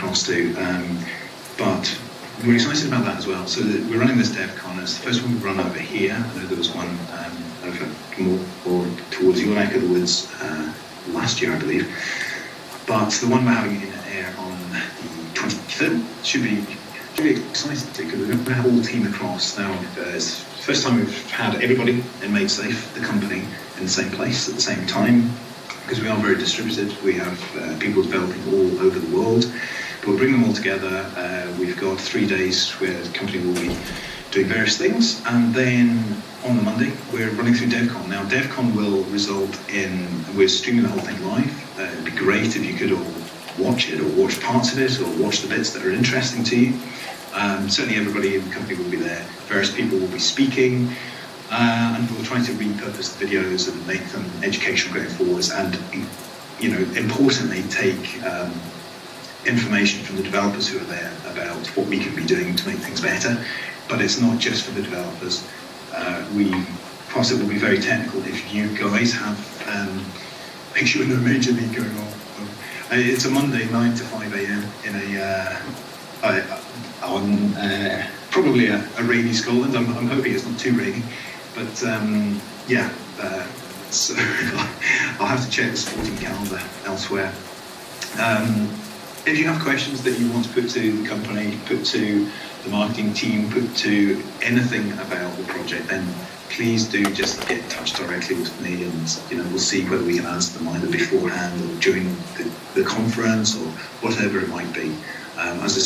across to. But we're excited about that as well. So we're running this DevCon. It's the first one we've run over here. I know there was one over more towards your neck of the woods last year, I believe. But the one we're having in air on the 23rd should be exciting because we're going to have all the team across. Now, it's the first time we've had everybody in Made Safe, the company, in the same place at the same time, because we are very distributed. We have people developing all over the world. But we'll bring them all together. We've got 3 days where the company will be doing various things, and then on the Monday we're running through DevCon. Now DevCon will result in, we're streaming the whole thing live. It'd be great if you could all watch it, or watch parts of it, or watch the bits that are interesting to you. Certainly everybody in the company will be there. Various people will be speaking, and we'll try to repurpose the videos and make them educational going forwards, and importantly take information from the developers who are there about what we can be doing to make things better. But it's not just for the developers. Whilst it will be very technical, if you guys have make sure no major league going on. It's a Monday 9 to 5 a.m. in on probably a rainy Scotland. I'm hoping it's not too rainy, but so I'll have to check the sporting calendar elsewhere. If you have questions that you want to put to the company, put to the marketing team, put to anything about the project, then please do just get in touch directly with me, and we'll see whether we can answer them either beforehand or during the conference or whatever it might be. As I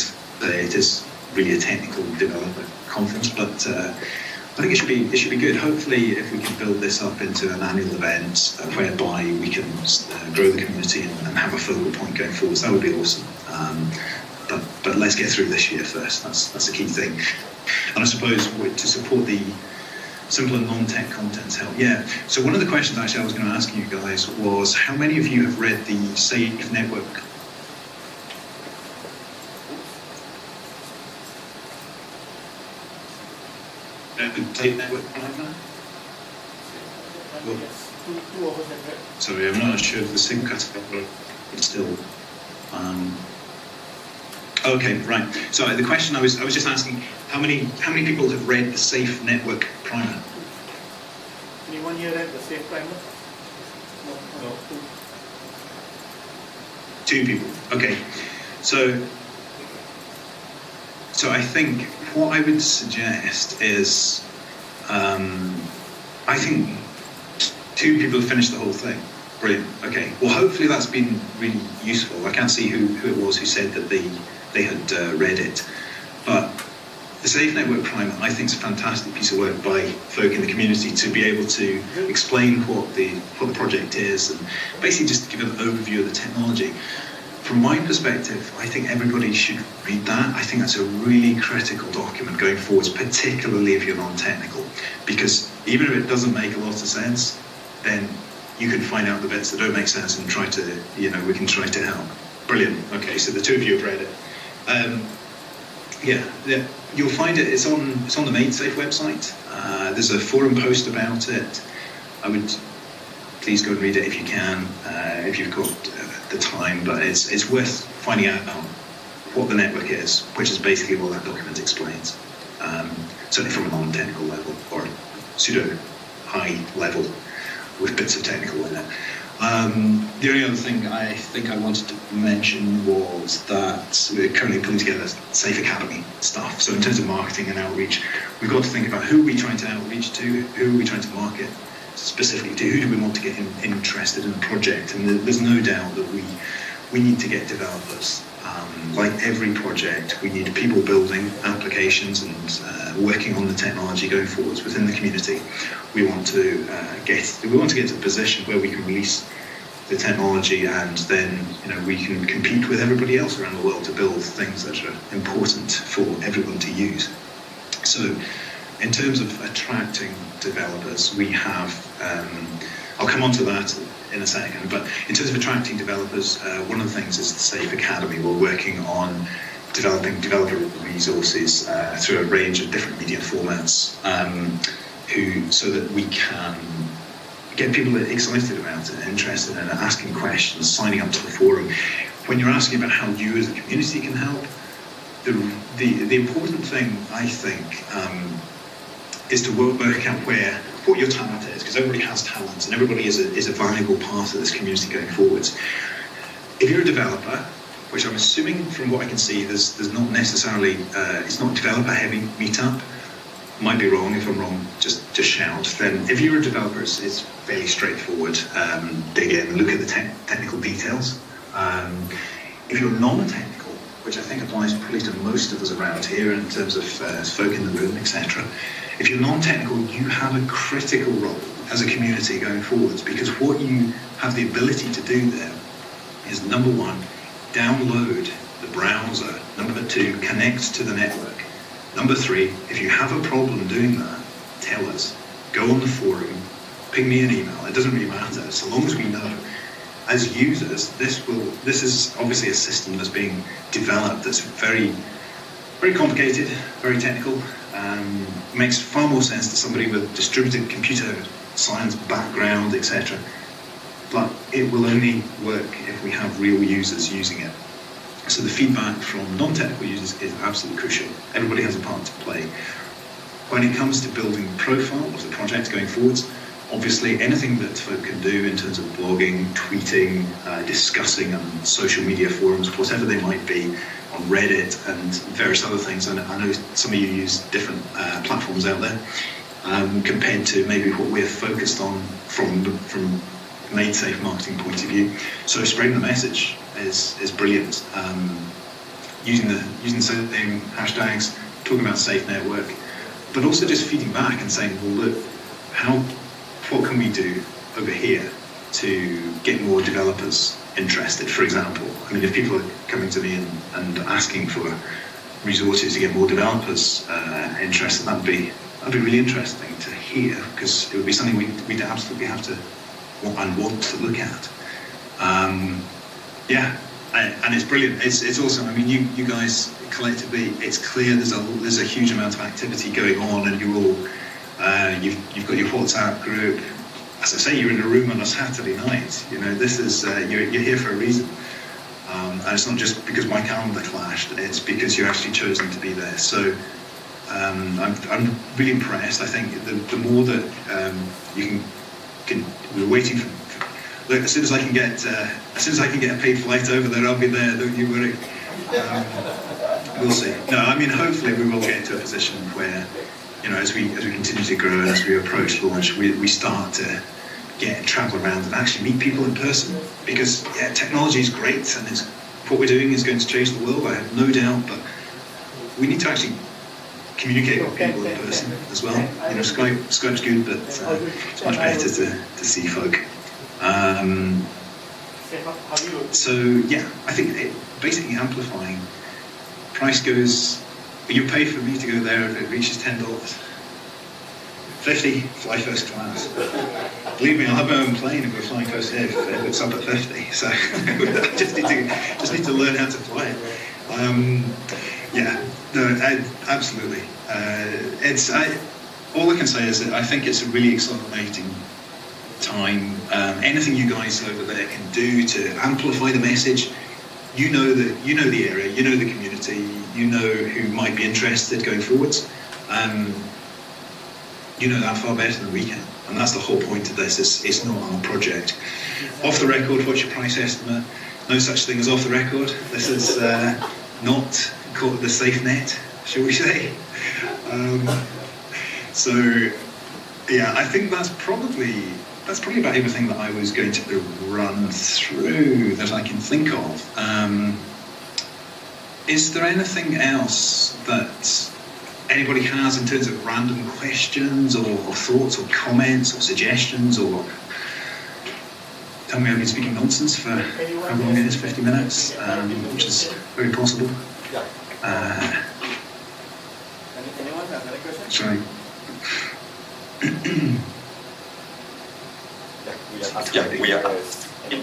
say, it is really a technical developer conference, but I think it should be good. Hopefully, if we can build this up into an annual event whereby we can grow the community and have a focal point going forwards, that would be awesome. But let's get through this year first. That's the key thing. And I suppose to support the simple and non-tech content help. Yeah. So one of the questions actually I was going to ask you guys was, how many of you have read the Safe Network? Sorry, I'm not sure if the sync cut but still. Okay, right. So the question I was just asking, how many people have read the Safe Network Primer? Anyone here read the Safe Primer? No. 2 people. Okay. So I think what I would suggest is, I think 2 people have finished the whole thing. Brilliant. Okay. Well, hopefully that's been really useful. I can't see who it was who said that they had read it, but the Safe Network Primer, I think, is a fantastic piece of work by folk in the community to be able to explain what the project is and basically just give an overview of the technology. From my perspective, I think everybody should read that. I think that's a really critical document going forwards, particularly if you're non-technical, because even if it doesn't make a lot of sense, then you can find out the bits that don't make sense and try to, we can try to help. Brilliant. Okay, so the 2 of you have read it. You'll find it. It's on the Made Safe website. There's a forum post about it. I would please go and read it if you can, if you've got the time. But it's worth finding out what the network is, which is basically what that document explains. Certainly from a non-technical level or pseudo high level with bits of technical in it. The only other thing I think I wanted to mention was that we're currently putting together Safe Academy stuff. So in terms of marketing and outreach, we've got to think about who are we trying to outreach to, who are we trying to market specifically to, who do we want to get interested in the project. And there's no doubt that we need to get developers. Like every project, we need people building applications and working on the technology going forwards within the community. We want to get to the position where we can release the technology, and then we can compete with everybody else around the world to build things that are important for everyone to use. So, in terms of attracting developers, we have. I'll come on to that in a second, but in terms of attracting developers, one of the things is the Safe Academy. We're working on developing developer resources through a range of different media formats, so that we can get people excited about it, interested in it, asking questions, signing up to the forum. when you're asking about how you as a community can help, the important thing, I think, is to work out what your talent is, because everybody has talents and everybody is a valuable part of this community going forwards. If you're a developer, which I'm assuming from what I can see, there's not necessarily, it's not developer heavy meetup. Might be wrong. If I'm wrong, just shout. Then if you're a developer, it's fairly straightforward. Dig in, look at the technical details. If you're non-technical, which I think applies probably to most of us around here in terms of folk in the room, etc. If you're non-technical, you have a critical role as a community going forwards, because what you have the ability to do there is, number one, download the browser. Number two, connect to the network. Number three, if you have a problem doing that, tell us. Go on the forum, ping me an email. It doesn't really matter, so long as we know. As users, this is obviously a system that's being developed that's very, very complicated, very technical. Makes far more sense to somebody with distributed computer science background, etc. But it will only work if we have real users using it. So the feedback from non-technical users is absolutely crucial. Everybody has a part to play. When it comes to building the profile of the project going forwards, obviously anything that folk can do in terms of blogging, tweeting, discussing on social media forums, whatever they might be, on Reddit and various other things. And I know some of you use different platforms out there compared to maybe what we're focused on from Made Safe marketing point of view. So spreading the message is brilliant. Using the same hashtags, talking about Safe Network, but also just feeding back and saying, well, look, what can we do over here to get more developers interested, for example? I mean, if people are coming to me and asking for resources to get more developers interested, that'd be really interesting to hear, because it would be something we'd absolutely have to want to look at. And it's brilliant. It's awesome. I mean, you guys collectively, it's clear there's a huge amount of activity going on, and you're all you've got your WhatsApp group. As I say, you're in a room on a Saturday night. You know, this is you're here for a reason, and it's not just because my calendar clashed. It's because you're actually chosen to be there. So I'm really impressed. I think the more that you can we're waiting for. Look, as soon as I can get a paid flight over there, I'll be there. Don't you worry. We'll see. No, I mean, hopefully we will get to a position where, you know, as we continue to grow and as we approach launch, we start to travel around and actually meet people in person. Because technology is great, and what we're doing is going to change the world. I have no doubt, but we need to actually communicate with people in person as well. You know, Skype's good, but it's much better to see folk. So yeah, I think basically amplifying. Price goes. You pay for me to go there if it reaches $10. $50, fly first class. Believe me, I'll have my own plane if we're flying first if it's up at 50. So I just need to learn how to fly it. Absolutely. All I can say is that I think it's a really exciting time. Anything you guys over there can do to amplify the message. You know the area, you know the community, you know who might be interested going forwards. You know that far better than we can, and that's the whole point of this. It's not our project. Off the record, what's your price estimate? No such thing as off the record. This is not called the safe net, shall we say? So yeah, I think that's probably about everything that I was going to run through that I can think of. Is there anything else that anybody has in terms of random questions or thoughts or comments or suggestions? Or tell me I've been speaking nonsense for how long it is, 50 minutes, which is very possible. Anyone have any questions? Sorry. We are in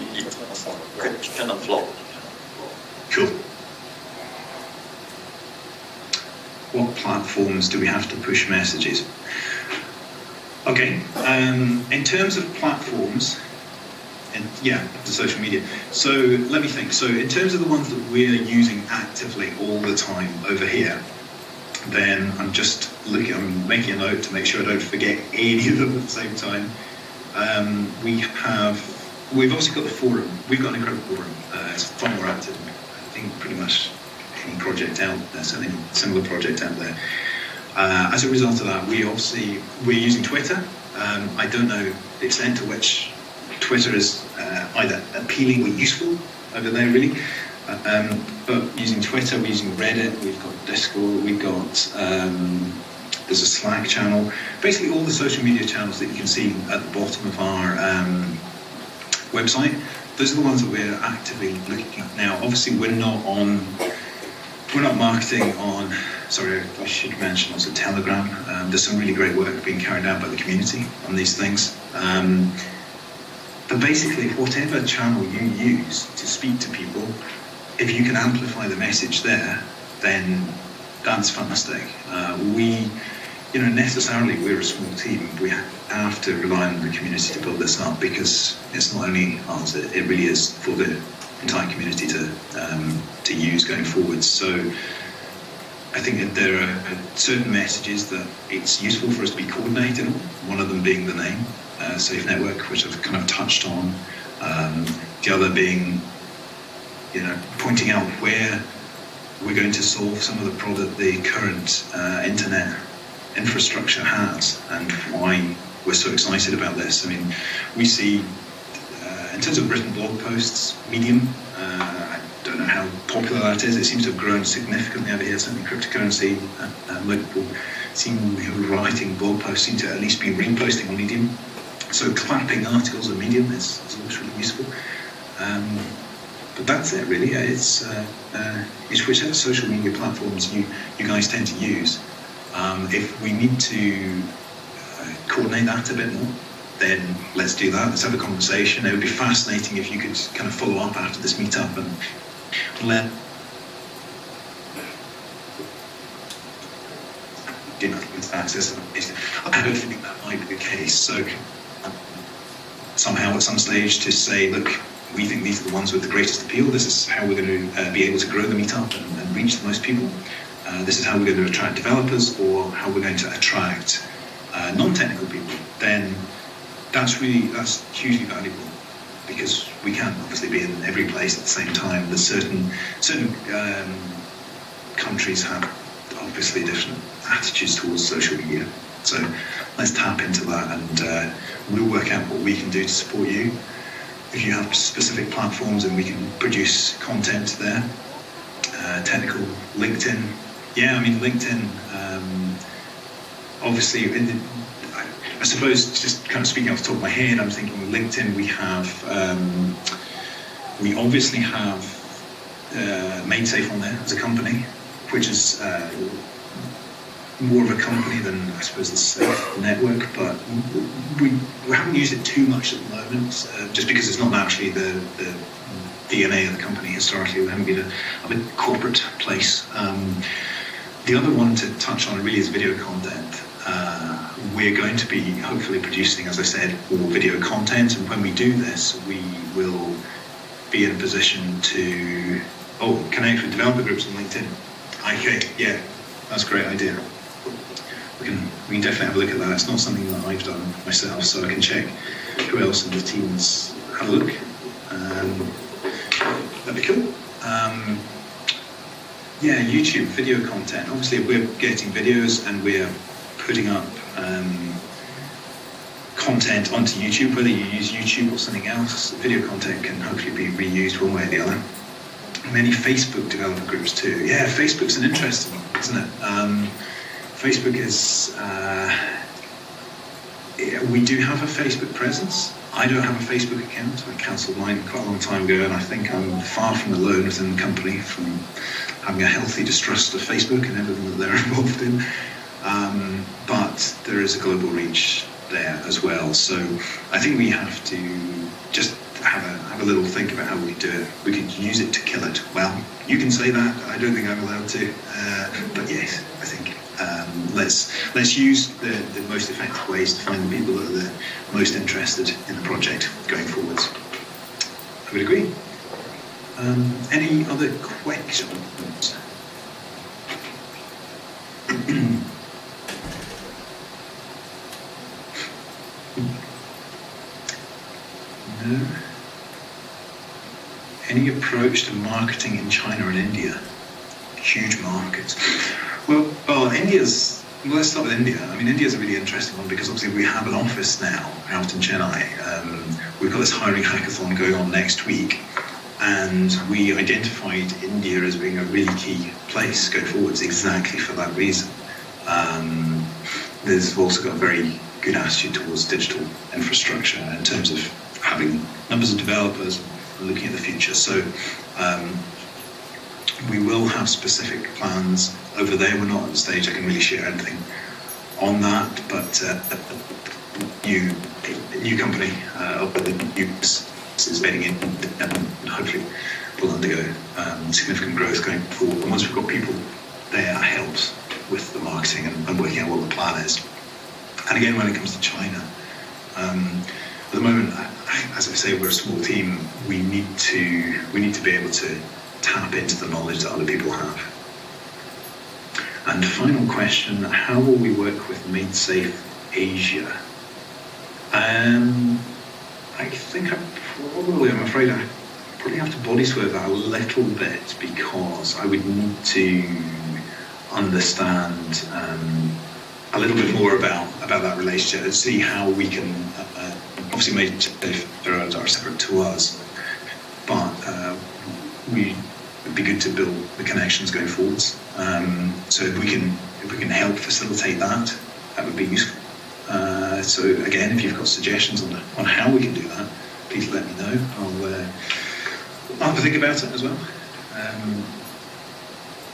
question on floor. Cool. What platforms do we have to push messages? Okay, in terms of platforms, the social media. So let me think. So in terms of the ones that we're using actively all the time over here, then I'm making a note to make sure I don't forget any of them at the same time. We've also got the forum. We've got an incredible forum. It's far more active than I think pretty much any project out there, certainly similar project out there. As a result of that, we're using Twitter. I don't know the extent to which Twitter is either appealing or useful over there, really. But using Twitter, we're using Reddit, we've got Discord, we've got there's a Slack channel. Basically, all the social media channels that you can see at the bottom of our website. Those are the ones that we're actively looking at now. Obviously, we're not marketing on. Sorry, I should mention also Telegram. There's some really great work being carried out by the community on these things. But basically, whatever channel you use to speak to people, if you can amplify the message there, then that's fantastic. Necessarily we're a small team. We have to rely on the community to build this up, because it's not only ours, it really is for the entire community to use going forward. So I think that there are certain messages that it's useful for us to be coordinated on, one of them being the name, Safe Network, which I've kind of touched on. The other being, pointing out where we're going to solve some of the problem the current internet infrastructure has, and why we're so excited about this. I mean, we see, in terms of written blog posts, Medium, I don't know how popular that is. It seems to have grown significantly over here, certainly cryptocurrency. Most people seem writing blog posts, seem to at least be reposting on Medium. So clapping articles on Medium is always really useful. But that's it, really. It's whichever social media platforms you guys tend to use. If we need to coordinate that a bit more, then let's do that. Let's have a conversation. It would be fascinating if you could kind of follow up after this meetup and let access. I don't think that might be the case. So somehow at some stage to say, look, we think these are the ones with the greatest appeal. This is how we're going to be able to grow the meetup and reach the most people. This is how we're going to attract developers, or how we're going to attract non-technical people. Then that's hugely valuable, because we can't obviously be in every place at the same time. There's certain countries have obviously different attitudes towards social media. So let's tap into that, and we'll work out what we can do to support you. If you have specific platforms, and we can produce content there. Technical, LinkedIn. Yeah, I mean, LinkedIn, obviously, I suppose, just kind of speaking off the top of my head, I'm thinking LinkedIn, we obviously have MadeSafe on there as a company, which is more of a company than, I suppose, the Safe Network, but we haven't used it too much at the moment, just because it's not actually the DNA of the company historically. We haven't been a big corporate place. The other one to touch on really is video content. We're going to be hopefully producing, as I said, more video content, and when we do this, we will be in a position to connect with developer groups on LinkedIn. Okay, yeah, that's a great idea. We can definitely have a look at that. It's not something that I've done myself, so I can check who else in the team's had a look. That'd be cool. YouTube video content. Obviously, if we're getting videos and we're putting up content onto YouTube, whether you use YouTube or something else, video content can hopefully be reused one way or the other. Many Facebook developer groups too. Yeah, Facebook's an interesting one, isn't it? Facebook is, we do have a Facebook presence. I don't have a Facebook account. I cancelled mine quite a long time ago, and I think I'm far from alone within the company from having a healthy distrust of Facebook and everything that they're involved in. But there is a global reach there as well. So I think we have to just have a little think about how we could do it. We could use it to kill it. Well, you can say that. I don't think I'm allowed to. But yes, I think let's use the most effective ways to find the people that are the most interested in the project going forwards. would agree. Any other questions? No. Any approach to marketing in China and India? Huge markets. Well, let's start with India. I mean, India is a really interesting one because obviously we have an office now out in Chennai. We've got this hiring hackathon going on next week, and we identified India as being a really key place going forwards exactly for that reason. There's also got a very good attitude towards digital infrastructure in terms of having numbers of developers and looking at the future. So we will have specific plans over there. We're not at the stage I can really share anything on that, but a new company up with the new is bedding in and hopefully will undergo significant growth going forward. And once we've got people there, it helps with the marketing and working out what the plan is. And again, when it comes to China, at the moment, as I say, we're a small team. We need to be able to tap into the knowledge that other people have. And final question: how will we work with MadeSafe Asia? I think I'm afraid I probably have to body swerve that a little bit because I would need to understand a little bit more about that relationship and see how we can obviously MadeSafe are separate to us, but it'd be good to build the connections going forwards. So if we can help facilitate that, that would be useful. So again, if you've got suggestions on how we can do that, please let me know. I'll have to think about it as well.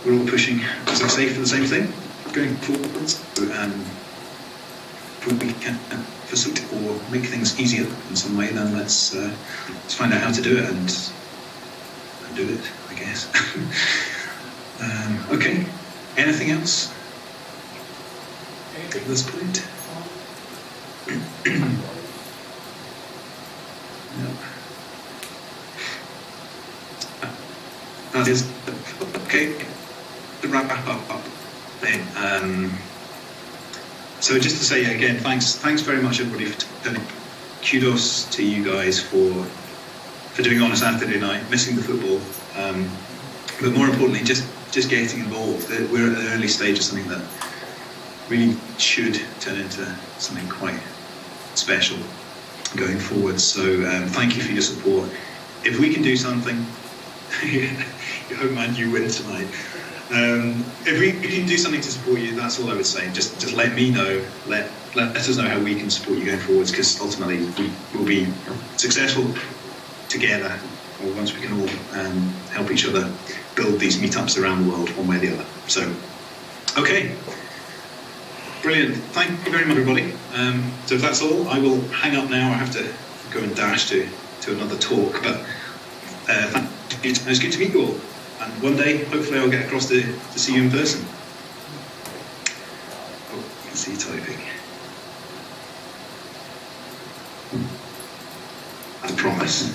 We're all pushing, as I say, for the same thing going forwards. If we can facilitate or make things easier in some way, then let's find out how to do it and do it, I guess. Okay. Anything else? Anything at this point? No. That is okay. To wrap up then. So just to say again, thanks very much everybody for turning. Kudos to you guys for doing it on a Saturday night, missing the football, but more importantly, just getting involved. We're at an early stage of something that really should turn into something quite special going forward. So thank you for your support. If we can do something, you hope Man U win tonight. If we can do something to support you, that's all I would say. Just let me know. Let us know how we can support you going forwards, because ultimately we will be successful together, or once we can all help each other build these meetups around the world one way or the other. So, okay. Brilliant. Thank you very much, everybody. So if that's all, I will hang up now. I have to go and dash to another talk, but it's good to meet you all. And one day, hopefully, I'll get across to see you in person. Oh, you can see you typing. I promise.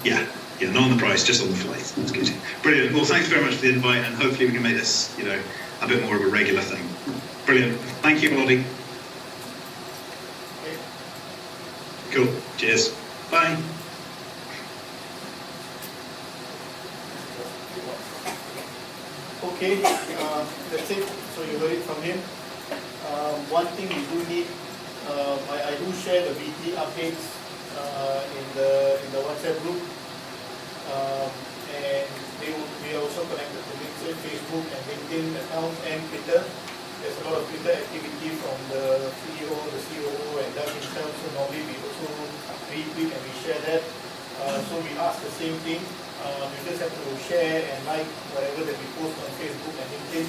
Yeah, not on the price, just on the flight. That's good. Brilliant. Well, thanks very much for the invite, and hopefully we can make this, a bit more of a regular thing. Brilliant. Thank you, everybody. Cool. Cheers. Bye. Okay, that's it. So you heard it from him. One thing we do need, I do share the weekly updates in the WhatsApp group, and we are also connected to LinkedIn, Facebook, and LinkedIn accounts and Twitter. There's a lot of Twitter activity from the CEO, the COO, and Doug himself. So normally we also retweet and we share that. So we ask the same thing. You just have to share and like whatever that we post on Facebook and LinkedIn.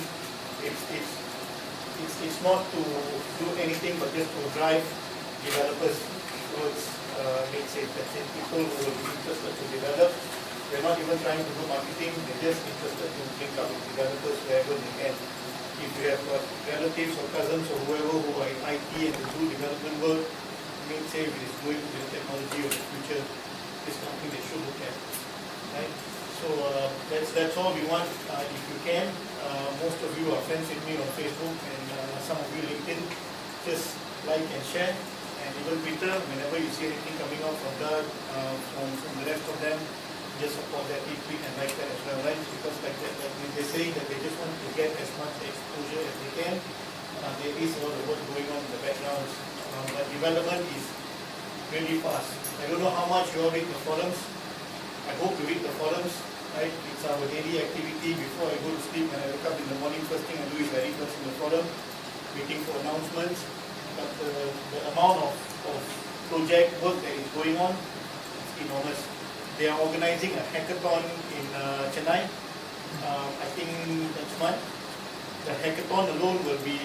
It's not to do anything but just to drive developers towards MadeSafe. That's it. People who will be interested to develop. They're not even trying to do marketing. They're just interested to link up with developers wherever they can. If you have got relatives or cousins or whoever who are in IT and do development work, MadeSafe is going to be the technology of the future. this company they should look at, right? So that's all we want. If you can, most of you are friends with me on Facebook and some of you LinkedIn. Just like and share, and even Twitter. Whenever you see anything coming out from Doug, from the rest of them, just support that, retweet and like that as well, right? Because like they're saying that they just want to get as much exposure as they can. There is a lot of work going on in the background, but development is really fast. I don't know how much you all read the forums. I hope you read the forums, right? It's our daily activity before I go to sleep. When I wake up in the morning, first thing I do is I read what's in the forum, waiting for announcements. But the amount of project work that is going on is enormous. They are organizing a hackathon in Chennai, I think next month. The hackathon alone will be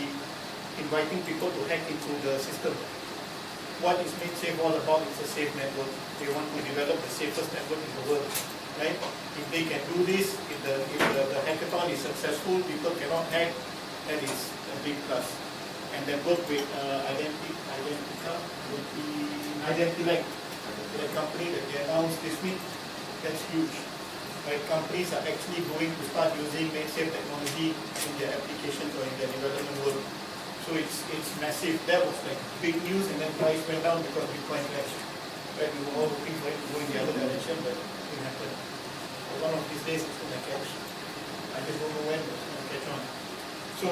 inviting people to hack into the system. What is MadeSafe all about? It's a safe network. They want to develop the safest network in the world, right? If they can do this, if the hackathon is successful, people cannot hack, that is a big plus. And they work with Identilect, the company that they announced this week. That's huge. Right? Companies are actually going to start using MadeSafe technology in their applications or in their development work. So it's massive. That was like big news, and then price went down because Bitcoin crashed. Right? We were all hoping for it to go in the other direction, but it didn't happen. So one of these days it's going to catch. I just don't know when, but it's going to catch on. So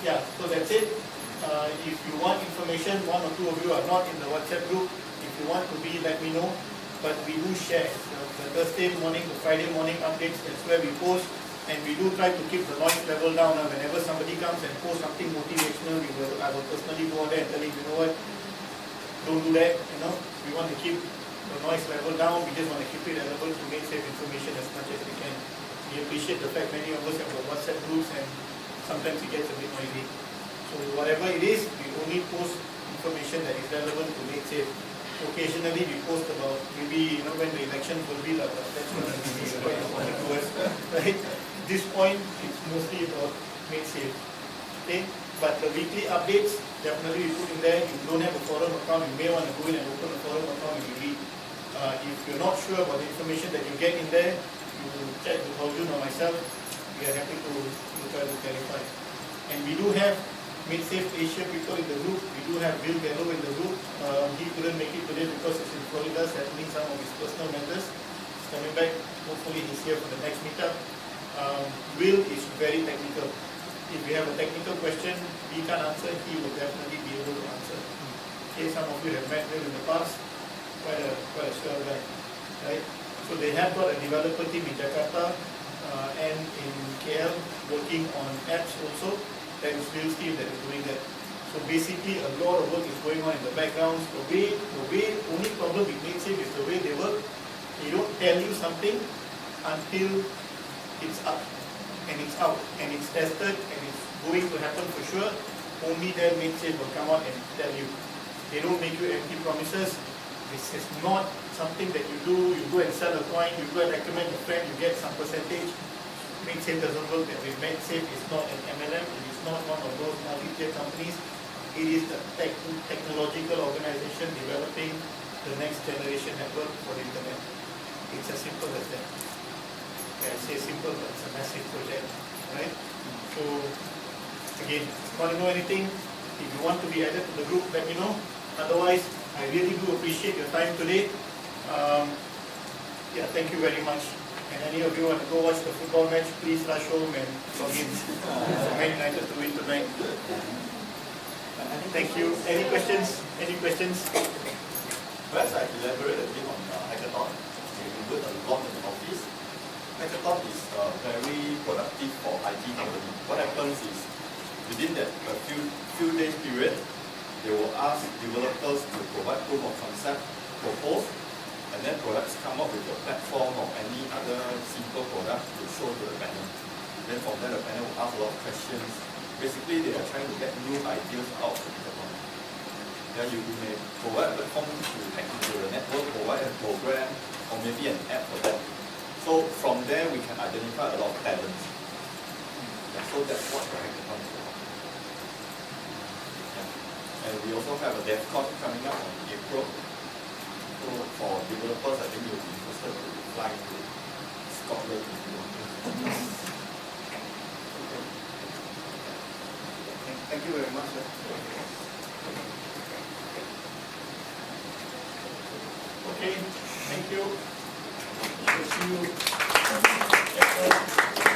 yeah, so that's it. If you want information, one or two of you are not in the WhatsApp group. If you want to be, let me know. But we do share the Thursday morning, the Friday morning updates. That's where we post, and we do try to keep the noise level down. And whenever somebody comes and posts something motivational, I will personally go out there and tell him, you know what, don't do that. You know, we want to keep the noise level down. We just want to keep it relevant to MadeSafe information as much as we can. We appreciate the fact many of us have the WhatsApp groups, and sometimes it gets a bit noisy. So whatever it is, we only post information that is relevant to MadeSafe. Occasionally we post about maybe when the election will be, that's going to be quite important to us, right? At this point, it's mostly about MadeSafe. Okay? But the weekly updates, definitely we put in there. If you don't have a forum account, you may want to go in and open a forum account and you read. If you're not sure about the information that you get in there, you chat with Arjun or myself. We are happy to try to clarify. And we do have MadeSafe Asia people in the group. We do have Bill Gallo in the group. He couldn't make it today because he's in Florida settling some of his personal matters. He's coming back. Hopefully he's here for the next meetup. Will is very technical. If we have a technical question he can't answer, he will definitely be able to answer. Okay, some of you have met Will in the past. Quite a swell guy, right? So they have got a developer team in Jakarta and in KL working on apps also. That is Bill's team that is doing that. So basically a lot of work is going on in the background. The only problem with MadeSafe is the way they work. They don't tell you something until it's up and it's out and it's tested and it's going to happen for sure. Only then MadeSafe will come out and tell you. They don't make you empty promises. This is not something that you do. You go and sell a coin, you go and recommend a friend, you get some percentage. MadeSafe doesn't work that way. MadeSafe is not an MLM. It is not one of those multi-tier companies. It is the technological organization developing the next generation network for the internet. It's as simple as that. Okay, I say simple, but it's a massive project, right? So again, if you want to know anything, if you want to be added to the group, let me know. Otherwise, I really do appreciate your time today. Yeah, thank you very much. And any of you want to go watch the football match, please rush home and log in. Man United to win tonight. Thank you. Any questions? Any questions? Perhaps I elaborate a bit on hackathon. We do a lot in the office. Hackathon is very productive for IT company. What happens is within that few days period, they will ask developers to provide proof of concept, propose, and then products come up with a platform or any other simple product to show to the panel. Then from there the panel will ask a lot of questions. Basically they are trying to get new ideas out of the hackathon. Then you may provide a platform to hack into the network, provide a program or maybe an app for that. So from there we can identify a lot of talents. Yeah, so that's what the hackathon is about. Yeah. And we also have a DevCon coming up in April. So for developers, I think you'll be interested to fly to Scotland if you want. Thank you very much, sir. Okay, thank you. We'll see you.